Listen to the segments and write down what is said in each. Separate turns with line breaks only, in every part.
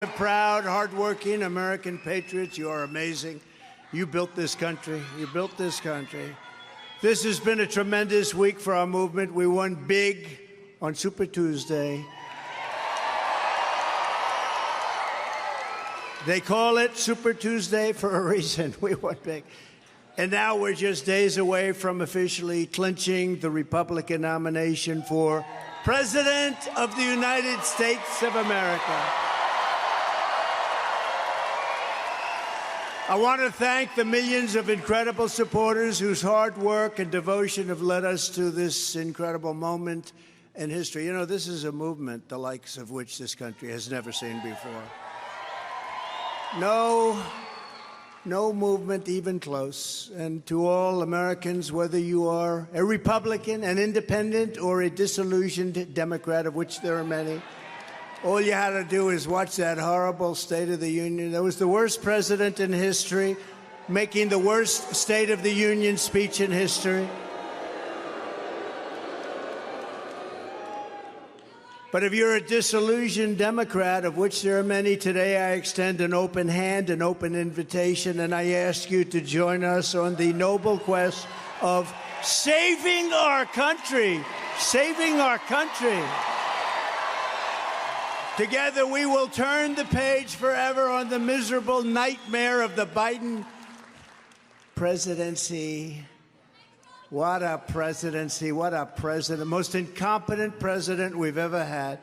Proud, hardworking American patriots, you are amazing. You built this country. You built this country. This has been a tremendous week for our movement. We won big on Super Tuesday. They call it Super Tuesday for a reason. We won big. And now we're just days away from officially clinching the Republican nomination for President of the United States of America. I want to thank the millions of incredible supporters whose hard work and devotion have led us to this incredible moment in history. You know, this is a movement the likes of which this country has never seen before. No movement even close. And to all Americans, whether you are a Republican, an independent, or a disillusioned Democrat, of which there are many, all you had to do is watch that horrible State of the Union. That was the worst president in history, making the worst State of the Union speech in history. But if you're a disillusioned Democrat, of which there are many today, I extend an open hand, an open invitation, and I ask you to join us on the noble quest of saving our country. Saving our country. Together, we will turn the page forever on the miserable nightmare of the Biden presidency. What a presidency, what a president. Most incompetent president we've ever had.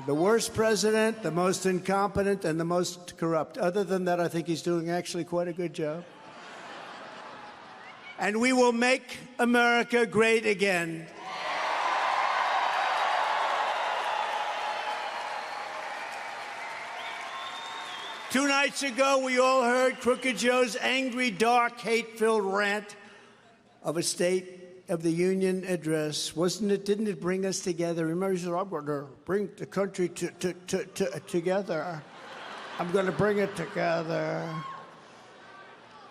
The worst president, the most incompetent, and the most corrupt. Other than that, I think he's doing actually quite a good job. And we will make America great again. Two nights ago, we all heard Crooked Joe's angry, dark, hate-filled rant of a State of the Union address. Didn't it bring us together? Remember, he said, I'm going to bring the country together. I'm going to bring it together.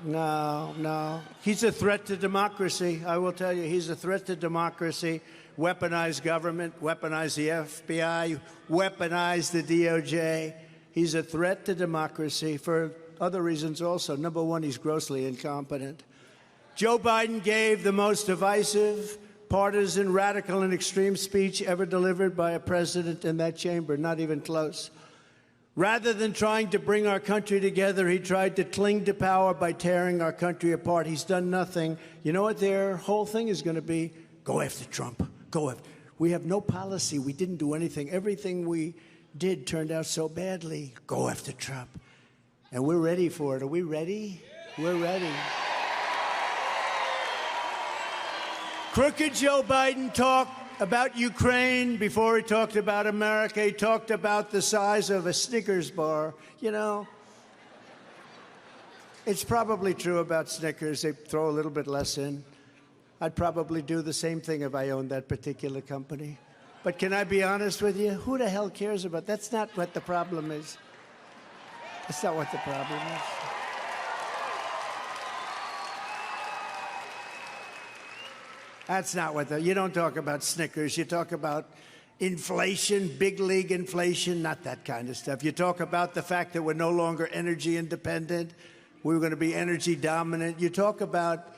No. He's a threat to democracy. I will tell you, he's a threat to democracy. Weaponize government, weaponize the FBI, weaponize the DOJ. He's a threat to democracy for other reasons also. Number one, he's grossly incompetent. Joe Biden gave the most divisive, partisan, radical, and extreme speech ever delivered by a president in that chamber, not even close. Rather than trying to bring our country together, he tried to cling to power by tearing our country apart. He's done nothing. You know what their whole thing is going to be? Go after Trump. Go after. We have no policy. We didn't do anything. Everything we did turned out so badly. Go after Trump. And we're ready for it. Are we ready? We're ready. Crooked Joe Biden talked about Ukraine before he talked about America. He talked about the size of a Snickers bar. You know, it's probably true about Snickers. They throw a little bit less in. I'd probably do the same thing if I owned that particular company. But can I be honest with you? Who the hell cares about that? That's not what the problem is. That's not what the problem is. That's not what you don't talk about Snickers. You talk about inflation, big league inflation, not that kind of stuff. You talk about the fact that we're no longer energy independent. We're going to be energy dominant. You talk about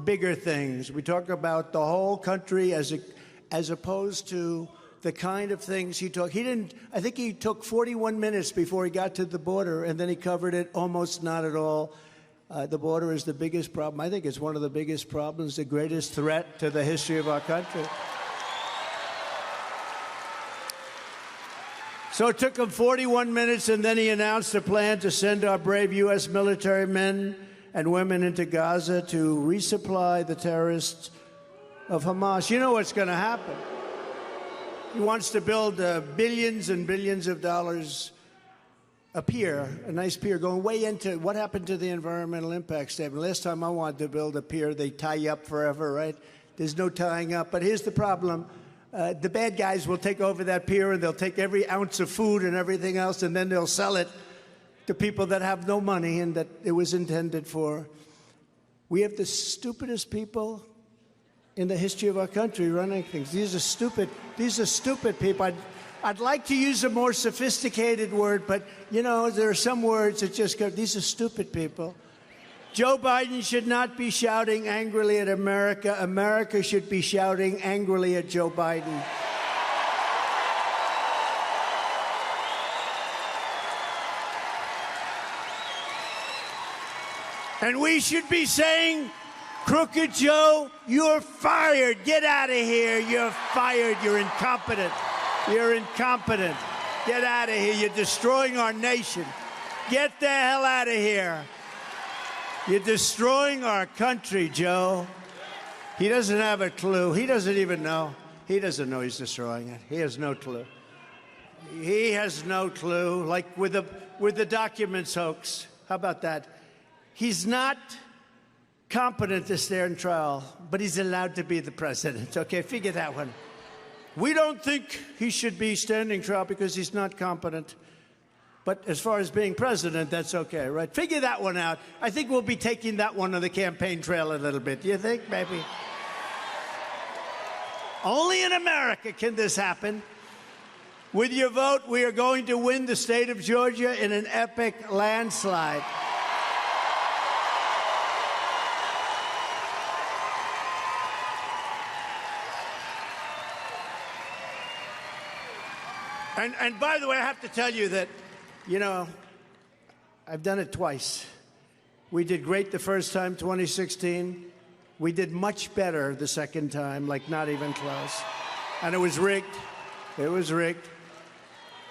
bigger things. We talk about the whole country as opposed to the kind of things he talked. I think he took 41 minutes before he got to the border, and then he covered it almost not at all. The border is the biggest problem. I think it's one of the biggest problems, the greatest threat to the history of our country. So it took him 41 minutes, and then he announced a plan to send our brave U.S. military men and women into Gaza to resupply the terrorists of Hamas. You know what's going to happen. He wants to build billions and billions of dollars a pier, a nice pier going way into what happened to the environmental impact statement. Last time I wanted to build a pier, they tie you up forever, right? There's no tying up. But here's the problem. The bad guys will take over that pier, and they'll take every ounce of food and everything else, and then they'll sell it to people that have no money and that it was intended for. We have the stupidest people in the history of our country running things. These are stupid people. I'd like to use a more sophisticated word, but, you know, there are some words that just go, these are stupid people. Joe Biden should not be shouting angrily at America. America should be shouting angrily at Joe Biden. And we should be saying, Crooked Joe, you're fired. Get out of here. You're fired. You're incompetent. You're incompetent. Get out of here. You're destroying our nation. Get the hell out of here. You're destroying our country, Joe. He doesn't have a clue. He doesn't even know. He doesn't know he's destroying it. He has no clue. He has no clue. Like with the documents hoax. How about that? He's not competent to stand trial, but he's allowed to be the president. Okay, figure that one. We don't think he should be standing trial because he's not competent. But as far as being president, that's okay, right? Figure that one out. I think we'll be taking that one on the campaign trail a little bit. Do you think? Maybe. Only in America can this happen. With your vote, we are going to win the state of Georgia in an epic landslide. And by the way, I have to tell you that, you know, I've done it twice. We did great the first time, 2016. We did much better the second time, like not even close. And it was rigged. It was rigged.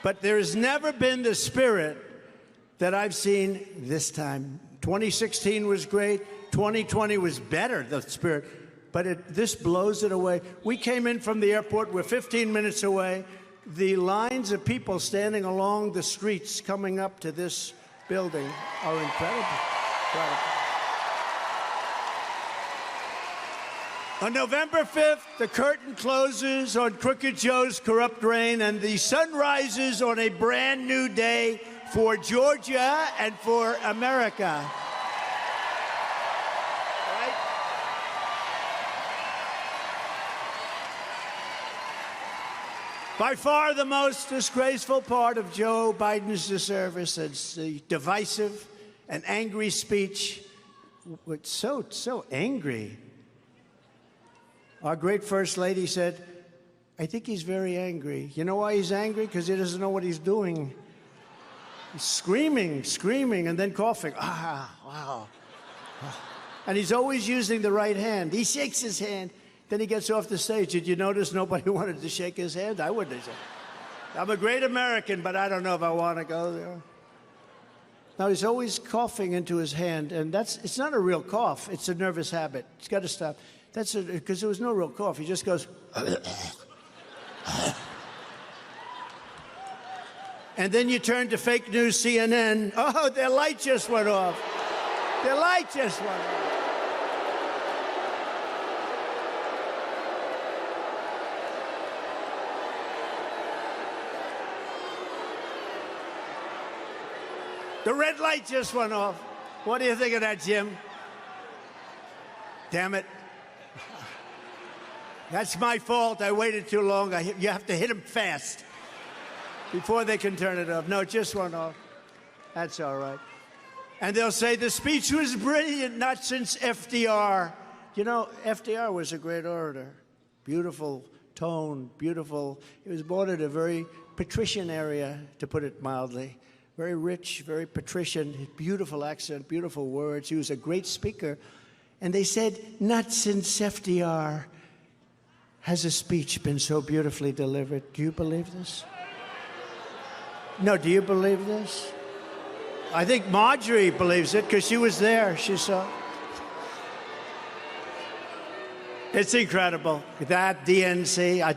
But there has never been the spirit that I've seen this time. 2016 was great. 2020 was better, the spirit. But this blows it away. We came in from the airport. We're 15 minutes away. The lines of people standing along the streets coming up to this building are incredible. Incredible. On November 5th, the curtain closes on Crooked Joe's corrupt reign, and the sun rises on a brand new day for Georgia and for America. By far the most disgraceful part of Joe Biden's service is the divisive and angry speech. It's so angry. Our great First Lady said, I think he's very angry. You know why he's angry? Because he doesn't know what he's doing. He's screaming, and then coughing. Wow. And he's always using the right hand. He shakes his hand. Then he gets off the stage. Did you notice nobody wanted to shake his hand? I wouldn't have said. I'm a great American, but I don't know if I want to go there. Now, he's always coughing into his hand, and it's not a real cough. It's a nervous habit. It's got to stop. Because there was no real cough. He just goes. And then you turn to fake news CNN. Oh, their light just went off. Their light just went off. The red light just went off. What do you think of that, Jim? Damn it. That's my fault. I waited too long. You have to hit them fast before they can turn it off. No, it just went off. That's all right. And they'll say the speech was brilliant, not since FDR. You know, FDR was a great orator. Beautiful tone, beautiful. He was born in a very patrician area, to put it mildly. Very rich, very patrician, beautiful accent, beautiful words. He was a great speaker. And they said, not since FDR has a speech been so beautifully delivered. Do you believe this? No, do you believe this? I think Marjorie believes it because she was there. She saw. It's incredible. That DNC, I'll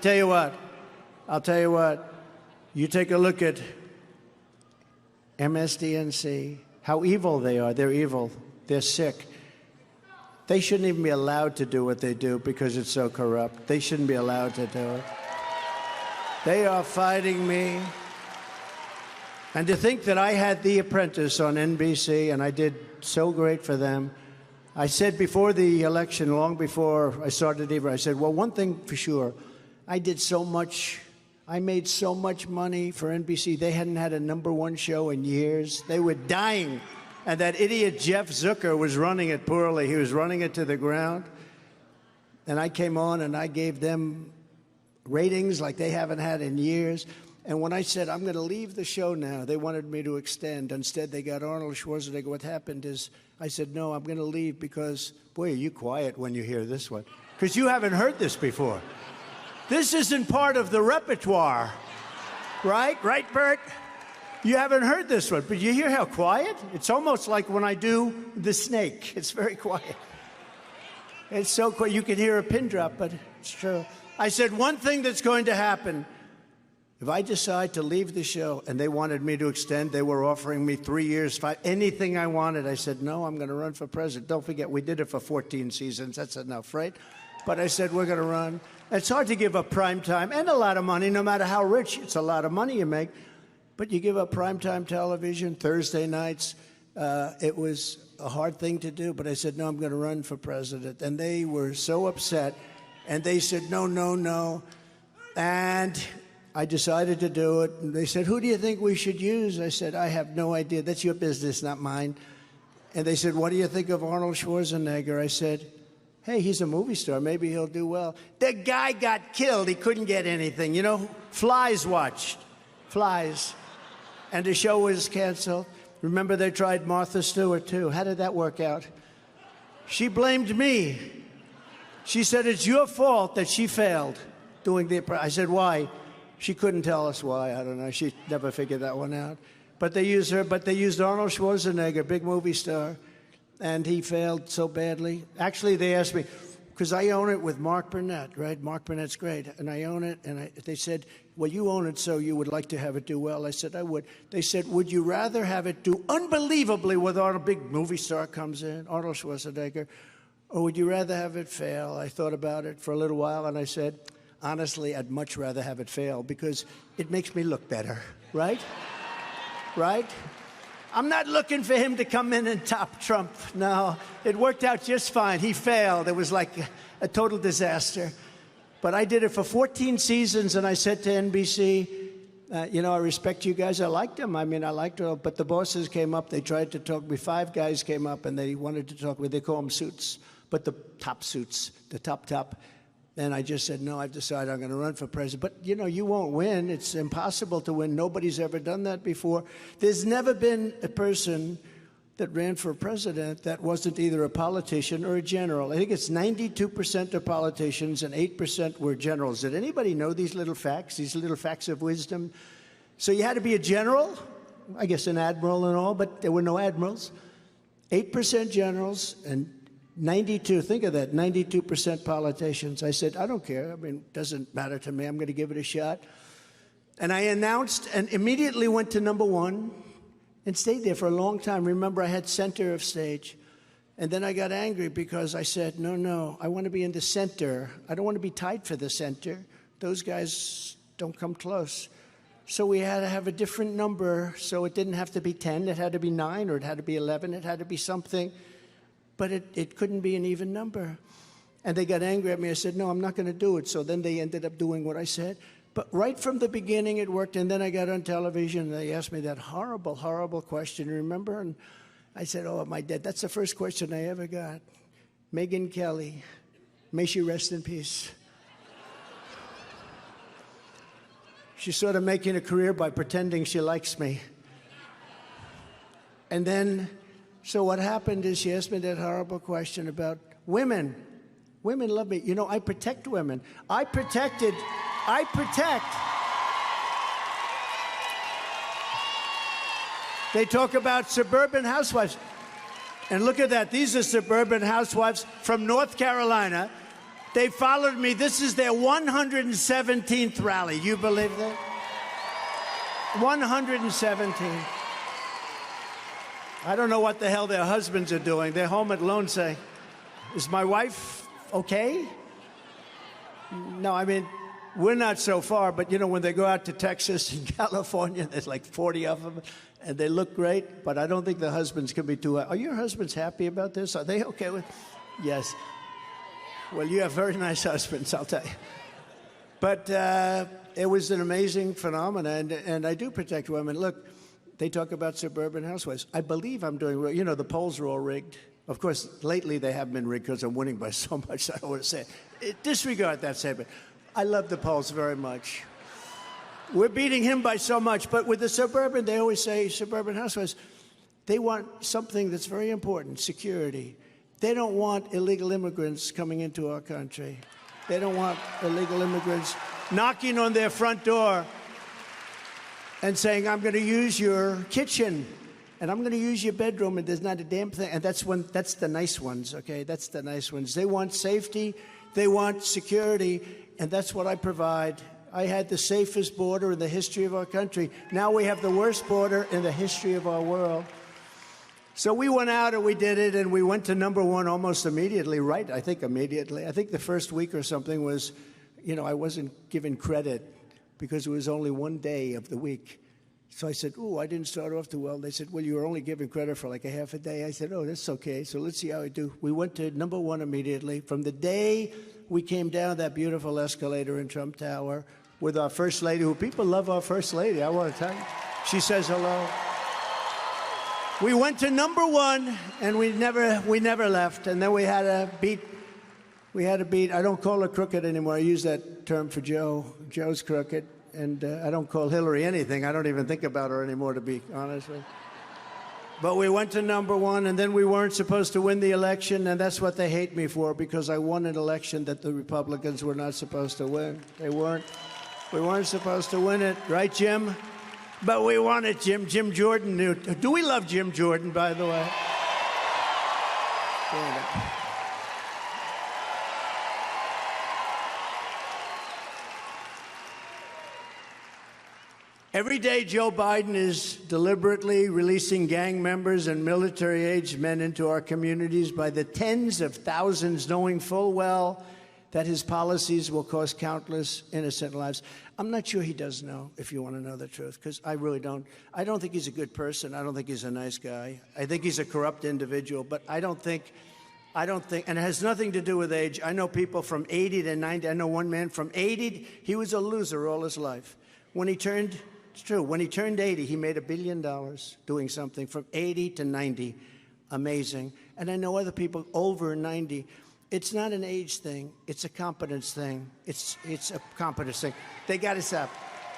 tell you what. You take a look at MSDNC, how evil they are. They're evil. They're sick. They shouldn't even be allowed to do what they do because it's so corrupt. They shouldn't be allowed to do it. They are fighting me. And to think that I had The Apprentice on NBC and I did so great for them, I said before the election, long before I started even, I said, well, one thing for sure, I did so much, I made so much money for NBC. They hadn't had a #1 show in years. They were dying. And that idiot Jeff Zucker was running it poorly. He was running it to the ground. And I came on and I gave them ratings like they haven't had in years. And when I said, I'm going to leave the show now, they wanted me to extend. Instead, they got Arnold Schwarzenegger. What happened is I said, no, I'm going to leave because, boy, are you quiet when you hear this one. Because you haven't heard this before. This isn't part of the repertoire, right? Right, Bert? You haven't heard this one, but you hear how quiet? It's almost like when I do The Snake. It's very quiet. It's so quiet. You can hear a pin drop, but it's true. I said, one thing that's going to happen, if I decide to leave the show, and they wanted me to extend, they were offering me 3 years, 5, anything I wanted. I said, no, I'm going to run for president. Don't forget, we did it for 14 seasons. That's enough, right? But I said, we're going to run. It's hard to give up prime time and a lot of money, no matter how rich. It's a lot of money you make. But you give up primetime television, Thursday nights. It was a hard thing to do, but I said, no, I'm going to run for president. And they were so upset, and they said, no, no, no. And I decided to do it. And they said, who do you think we should use? I said, I have no idea. That's your business, not mine. And they said, what do you think of Arnold Schwarzenegger? I said, hey, he's a movie star. Maybe he'll do well. The guy got killed. He couldn't get anything. You know, Flies watched. Flies. And the show was canceled. Remember, they tried Martha Stewart, too. How did that work out? She blamed me. She said, it's your fault that she failed doing the... I said, why? She couldn't tell us why. I don't know. She never figured that one out. But they used her. But they used Arnold Schwarzenegger, big movie star, and he failed so badly. Actually, they asked me, because I own it with Mark Burnett, right? Mark Burnett's great, and I own it. And they said, well, you own it, so you would like to have it do well. I said, I would. They said, would you rather have it do unbelievably with our big movie star comes in, Arnold Schwarzenegger, or would you rather have it fail? I thought about it for a little while, and I said, honestly, I'd much rather have it fail because it makes me look better, right? Right? I'm not looking for him to come in and top Trump. No, it worked out just fine. He failed. It was like a total disaster. But I did it for 14 seasons, and I said to NBC, you know, I respect you guys. I liked them. I mean, I liked them. But the bosses came up. They tried to talk to me. 5 guys came up, and they wanted to talk to me. They call them suits, but the top suits, the top. And I just said, no, I've decided I'm going to run for president. But, you know, you won't win. It's impossible to win. Nobody's ever done that before. There's never been a person that ran for president that wasn't either a politician or a general. I think it's 92% are politicians and 8% were generals. Did anybody know these little facts of wisdom? So you had to be a general, I guess an admiral and all, but there were no admirals. 8% generals and 92, think of that, 92% politicians. I said, I don't care. I mean, it doesn't matter to me. I'm going to give it a shot. And I announced and immediately went to #1 and stayed there for a long time. Remember, I had center of stage. And then I got angry because I said, no, I want to be in the center. I don't want to be tied for the center. Those guys don't come close. So we had to have a different number. So it didn't have to be 10. It had to be 9, or it had to be 11. It had to be something. But it couldn't be an even number. And they got angry at me. I said, no, I'm not going to do it. So then they ended up doing what I said. But right from the beginning, it worked. And then I got on television, and they asked me that horrible, horrible question, remember? And I said, oh, am I dead? That's the first question I ever got. Megyn Kelly, may she rest in peace. She's sort of making a career by pretending she likes me. And then... so what happened is she asked me that horrible question about women. Women love me. You know, I protect women. I protect. They talk about suburban housewives. And look at that. These are suburban housewives from North Carolina. They followed me. This is their 117th rally. You believe that? 117. I don't know what the hell their husbands are doing. They're home alone saying, is my wife okay? No, I mean, We're not so far, but you know, when they go out to Texas and California, there's like 40 of them, and they look great, but I don't think the husbands can be too happy. Are your husbands happy about this? Are they okay with? Yes. Well, you have very nice husbands, I'll tell you. But it was an amazing phenomenon, and I do protect women. Look, they talk about suburban housewives. I believe I'm doing well. You know, the polls are all rigged. Of course, lately they have been rigged because I'm winning by so much, I don't want to say it. Disregard that statement. I love the polls very much. We're beating him by so much, but with the suburban, they always say, suburban housewives, they want something that's very important, security. They don't want illegal immigrants coming into our country. They don't want illegal immigrants knocking on their front door and saying, I'm going to use your kitchen, and I'm going to use your bedroom, and there's not a damn thing. And that's the nice ones, okay? That's the nice ones. They want safety. They want security. And that's what I provide. I had the safest border in the history of our country. Now we have the worst border in the history of our world. So we went out and we did it, and we went to #1 almost immediately, right? I think immediately. I think the first week or something was, you know, I wasn't given credit because it was only one day of the week. So I said, oh, I didn't start off too well. They said, well, you were only given credit for like a half a day. I said, oh, that's okay. So let's see how I do. We went to #1 immediately. From the day we came down that beautiful escalator in Trump Tower with our First Lady, who people love our First Lady, I want to tell you. She says hello. We went to #1, and we never left. And then we had a beat. I don't call her crooked anymore. I use that term for Joe. Joe's crooked. And I don't call Hillary anything. I don't even think about her anymore, to be honest with you. But we went to #1, and then we weren't supposed to win the election, and that's what they hate me for, because I won an election that the Republicans were not supposed to win. They weren't. We weren't supposed to win it. Right, Jim? But we won it, Jim. Jim Jordan knew. Do we love Jim Jordan, by the way? Every day, Joe Biden is deliberately releasing gang members and military-aged men into our communities by the tens of thousands, knowing full well that his policies will cost countless innocent lives. I'm not sure he does know, if you want to know the truth, because I really don't. I don't think he's a good person. I don't think he's a nice guy. I think he's a corrupt individual, but I don't think, and it has nothing to do with age. I know people from 80 to 90. I know one man from 80, he was a loser all his life. It's true. When he turned 80, he made $1 billion doing something from 80 to 90. Amazing. And I know other people over 90. It's not an age thing. It's a competence thing. It's a competence thing. They got to stop.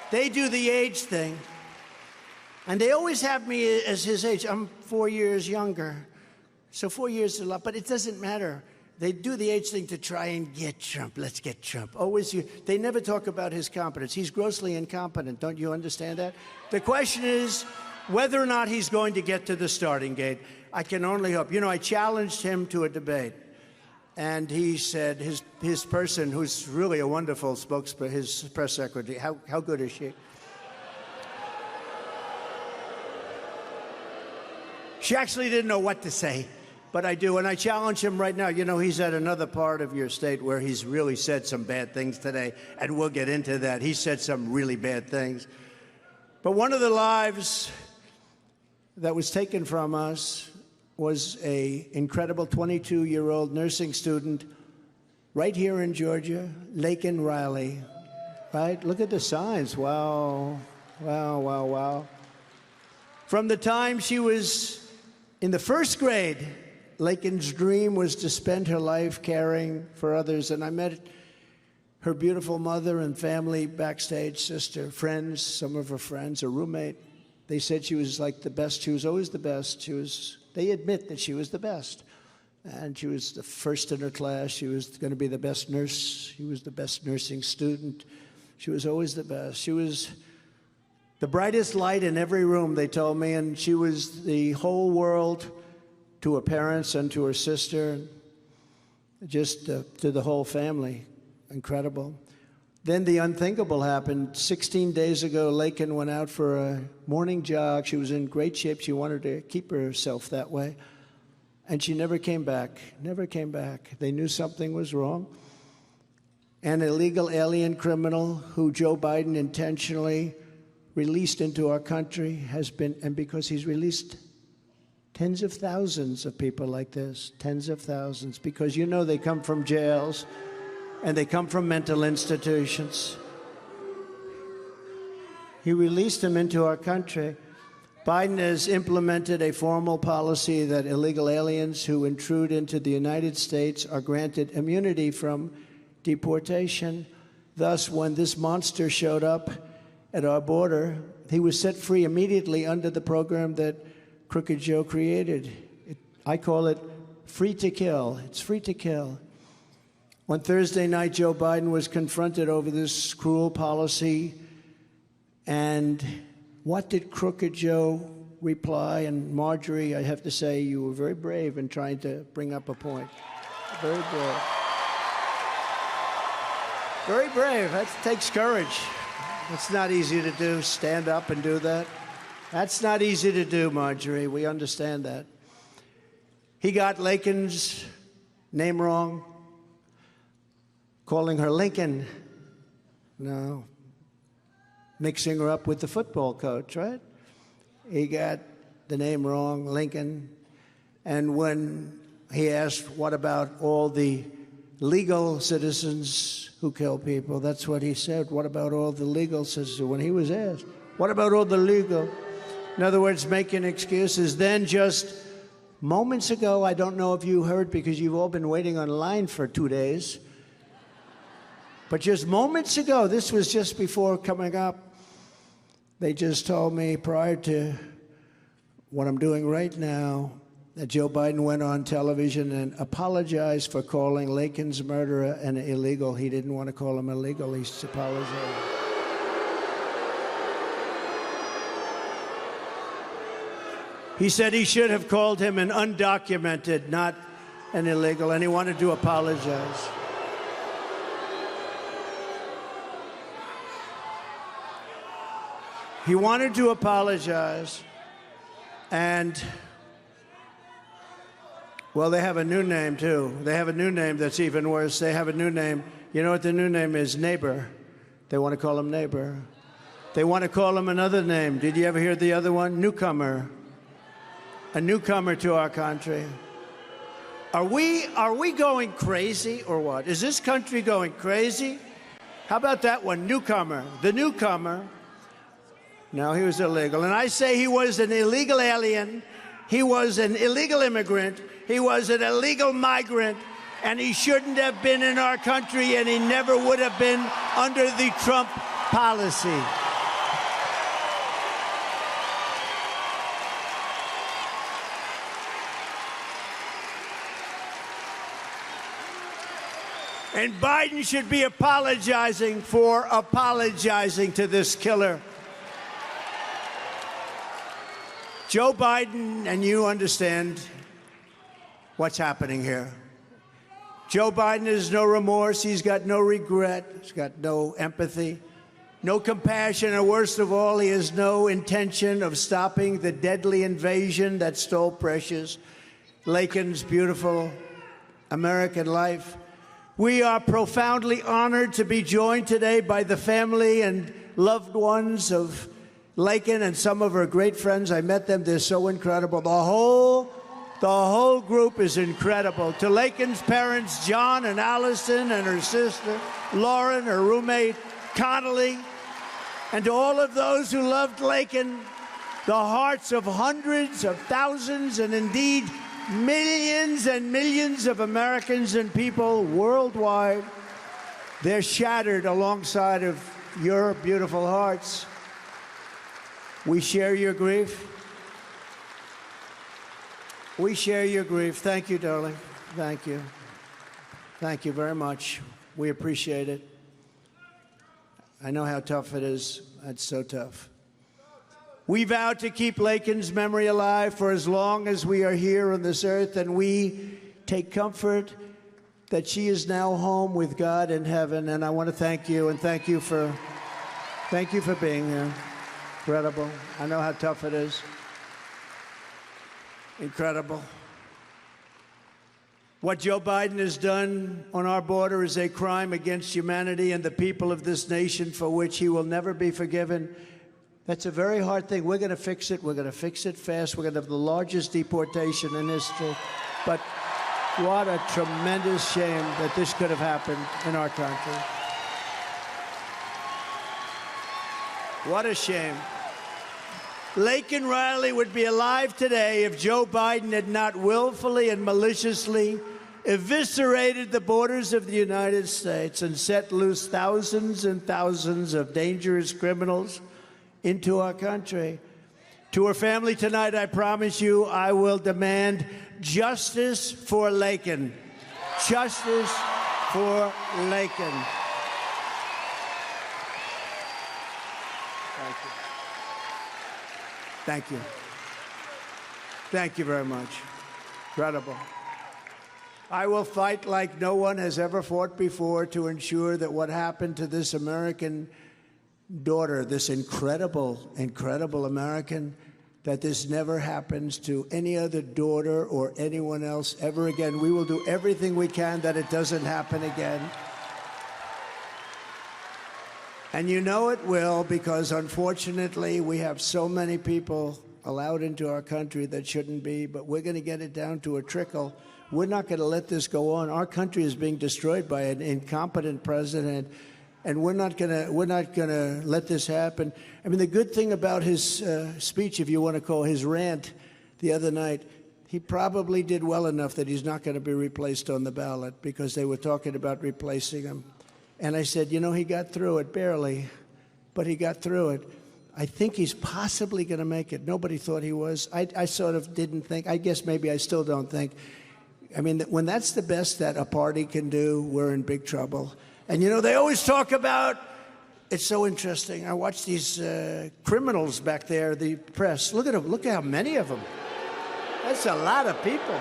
They do the age thing. And they always have me as his age. I'm 4 years younger. So 4 years is a lot, but it doesn't matter. They do the age thing to try and get Trump. Let's get Trump. They never talk about his competence. He's grossly incompetent. Don't you understand that? The question is whether or not he's going to get to the starting gate. I can only hope. You know, I challenged him to a debate, and he said his person, who's really a wonderful spokesperson, his press secretary, how good is she? She actually didn't know what to say. But I do, and I challenge him right now. You know, he's at another part of your state where he's really said some bad things today, and we'll get into that. He said some really bad things. But one of the lives that was taken from us was an incredible 22-year-old nursing student right here in Georgia, Laken Riley. Right? Look at the signs. Wow. Wow, wow, wow. From the time she was in the first grade, Laken's dream was to spend her life caring for others, and I met her beautiful mother and family backstage, sister, friends, some of her friends, a roommate. They said she was like the best. She was always the best. They admit that she was the best, and she was the first in her class. She was going to be the best nurse. She was the best nursing student. She was always the best. She was the brightest light in every room, they told me, and she was the whole world to her parents and to her sister, just to the whole family. Incredible. Then the unthinkable happened. 16 days ago, Laken went out for a morning jog. She was in great shape. She wanted to keep herself that way. And she never came back, never came back. They knew something was wrong. an illegal alien criminal who Joe Biden intentionally released into our country has been, and because he's released tens of thousands of people like this, tens of thousands, because you know they come from jails and they come from mental institutions. He released them into our country. Biden has implemented a formal policy that illegal aliens who intrude into the United States are granted immunity from deportation. Thus, when this monster showed up at our border, he was set free immediately under the program that Crooked Joe created. I call it free to kill. It's free to kill. On Thursday night, Joe Biden was confronted over this cruel policy. And what did Crooked Joe reply? And Marjorie, I have to say, you were very brave in trying to bring up a point. Very brave. Very brave. That takes courage. It's not easy to do, stand up and do that. That's not easy to do, Marjorie. We understand that. He got Lakin's name wrong, calling her Lincoln. No. Mixing her up with the football coach, right? He got the name wrong, Lincoln. And when he asked, what about all the legal citizens who kill people? That's what he said. What about all the legal citizens? When he was asked, what about all the legal? In other words, making excuses. Then just moments ago, I don't know if you heard because you've all been waiting online for 2 days, but just moments ago, this was just before coming up, they just told me prior to what I'm doing right now that Joe Biden went on television and apologized for calling Lakin's murderer an illegal. He didn't want to call him illegal. He apologized. He said he should have called him an undocumented, not an illegal, and he wanted to apologize. He wanted to apologize, and, well, they have a new name, too. They have a new name that's even worse. They have a new name. You know what the new name is? Neighbor. They want to call him Neighbor. They want to call him another name. Did you ever hear the other one? Newcomer. A newcomer to our country. Are we going crazy or what? Is this country going crazy? How about that one? Newcomer. The newcomer. No, he was illegal. And I say he was an illegal alien. He was an illegal immigrant. He was an illegal migrant. And he shouldn't have been in our country, and he never would have been under the Trump policy. And Biden should be apologizing for apologizing to this killer. Joe Biden, and you understand what's happening here. Joe Biden has no remorse. He's got no regret. He's got no empathy, no compassion, and worst of all, he has no intention of stopping the deadly invasion that stole precious Lakin's beautiful American life. We are profoundly honored to be joined today by the family and loved ones of Lakin and some of her great friends. I met them. They're so incredible. The whole group is incredible. To Lakin's parents, John and Allison, and her sister, Lauren, her roommate, Connolly, and to all of those who loved Lakin, the hearts of hundreds of thousands and indeed millions and millions of Americans and people worldwide, they're shattered alongside of your beautiful hearts. We share your grief. We share your grief. Thank you, darling. Thank you. Thank you very much. We appreciate it. I know how tough it is. It's so tough. We vow to keep Lakin's memory alive for as long as we are here on this earth, and we take comfort that she is now home with God in heaven. And I want to thank you, and thank you for being here. Incredible. I know how tough it is. Incredible. What Joe Biden has done on our border is a crime against humanity and the people of this nation for which he will never be forgiven. That's a very hard thing. We're going to fix it. We're going to fix it fast. We're going to have the largest deportation in history. But what a tremendous shame that this could have happened in our country. What a shame. Laken Riley would be alive today if Joe Biden had not willfully and maliciously eviscerated the borders of the United States and set loose thousands and thousands of dangerous criminals into our country. To her family tonight, I promise you, I will demand justice for Laken. Justice for Laken. Thank you. Thank you. Thank you very much. Incredible. I will fight like no one has ever fought before to ensure that what happened to this American daughter, this incredible, incredible American, that this never happens to any other daughter or anyone else ever again. We will do everything we can that it doesn't happen again. And you know it will, because unfortunately we have so many people allowed into our country that shouldn't be, but we're going to get it down to a trickle. We're not going to let this go on. Our country is being destroyed by an incompetent president, and we're not going to let this happen. I mean, the good thing about his speech, if you want to call his rant the other night, he probably did well enough that he's not going to be replaced on the ballot, because they were talking about replacing him. And I said, you know, he got through it, barely, but he got through it. I think he's possibly going to make it. Nobody thought he was. I sort of didn't think. I guess maybe I still don't think. I mean, when that's the best that a party can do, we're in big trouble. And, you know, they always talk about, it's so interesting. I watch these criminals back there, the press. Look at them. Look at how many of them. That's a lot of people.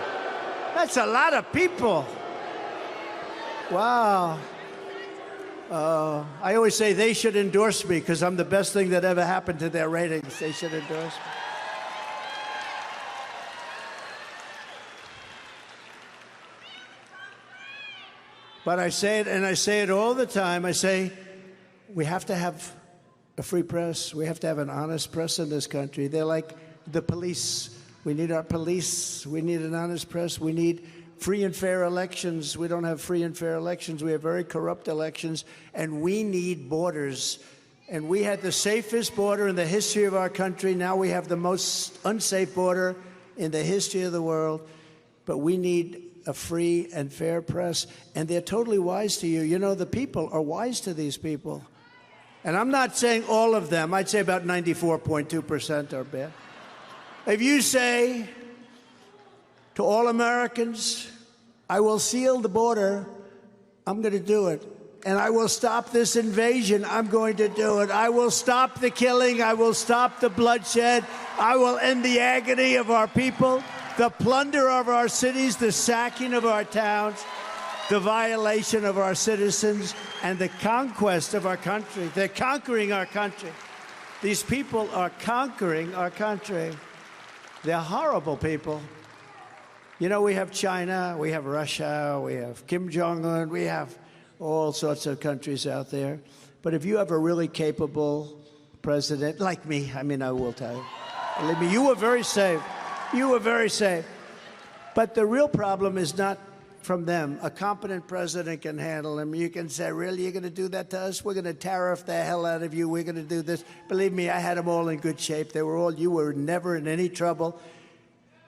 That's a lot of people. Wow. I always say they should endorse me because I'm the best thing that ever happened to their ratings. They should endorse me. But I say it, and I say it all the time. I say we have to have a free press. We have to have an honest press in this country. They're like the police. We need our police. We need an honest press. We need free and fair elections. We don't have free and fair elections. We have very corrupt elections, and we need borders. And we had the safest border in the history of our country. Now we have the most unsafe border in the history of the world. But we need a free and fair press, and they're totally wise to you. You know, the people are wise to these people. And I'm not saying all of them. I'd say about 94.2% are bad. If you say to all Americans, I will seal the border, I'm going to do it. And I will stop this invasion, I'm going to do it. I will stop the killing, I will stop the bloodshed, I will end the agony of our people, the plunder of our cities, the sacking of our towns, the violation of our citizens, and the conquest of our country. They're conquering our country. These people are conquering our country. They're horrible people. You know, we have China, we have Russia, we have Kim Jong-un, we have all sorts of countries out there. But if you have a really capable president, like me, I mean, I will tell you, believe me, you were very safe. You were very safe. But the real problem is not from them. A competent president can handle them. You can say, really, you're going to do that to us? We're going to tariff the hell out of you. We're going to do this. Believe me, I had them all in good shape. They were all, you were never in any trouble.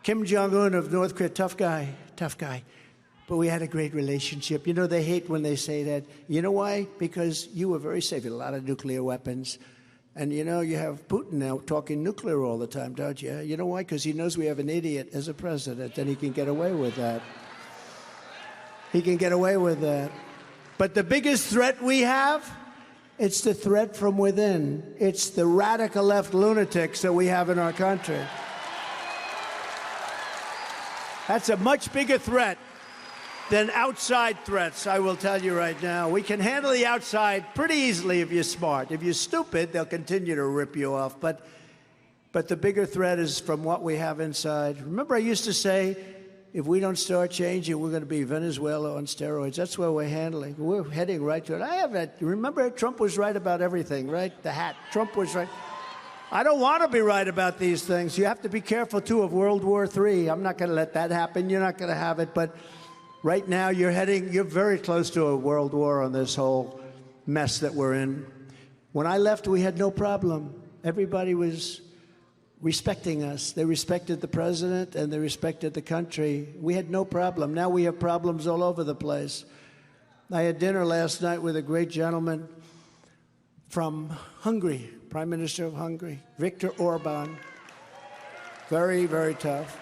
Kim Jong-un of North Korea, tough guy. But we had a great relationship. You know, they hate when they say that. You know why? Because you were very safe. You had a lot of nuclear weapons. And, you know, you have Putin now talking nuclear all the time, don't you? You know why? Because he knows we have an idiot as a president, and he can get away with that. He can get away with that. But the biggest threat we have, it's the threat from within. It's the radical left lunatics that we have in our country. That's a much bigger threat than outside threats, I will tell you right now. We can handle the outside pretty easily if you're smart. If you're stupid, they'll continue to rip you off. But the bigger threat is from what we have inside. Remember, I used to say, if we don't start changing, we're going to be Venezuela on steroids. That's where we're handling. We're heading right to it. Remember, Trump was right about everything, right? The hat. Trump was right. I don't want to be right about these things. You have to be careful, too, of World War III. I'm not going to let that happen. You're not going to have it. But right now, you're very close to a world war on this whole mess that we're in. When I left, we had no problem. Everybody was respecting us. They respected the president and they respected the country. We had no problem. Now we have problems all over the place. I had dinner last night with a great gentleman from Hungary, Prime Minister of Hungary, Viktor Orban. Very, very tough.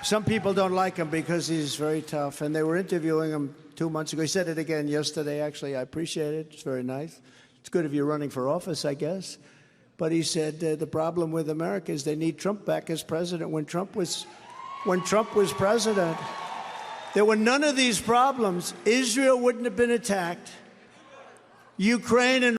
Some people don't like him because he's very tough, and they were interviewing him 2 months ago. He said it again yesterday, actually. I appreciate it. It's very nice. It's good if you're running for office, I guess. But he said the problem with America is they need Trump back as president. When Trump was president, there were none of these problems. Israel wouldn't have been attacked. Ukraine and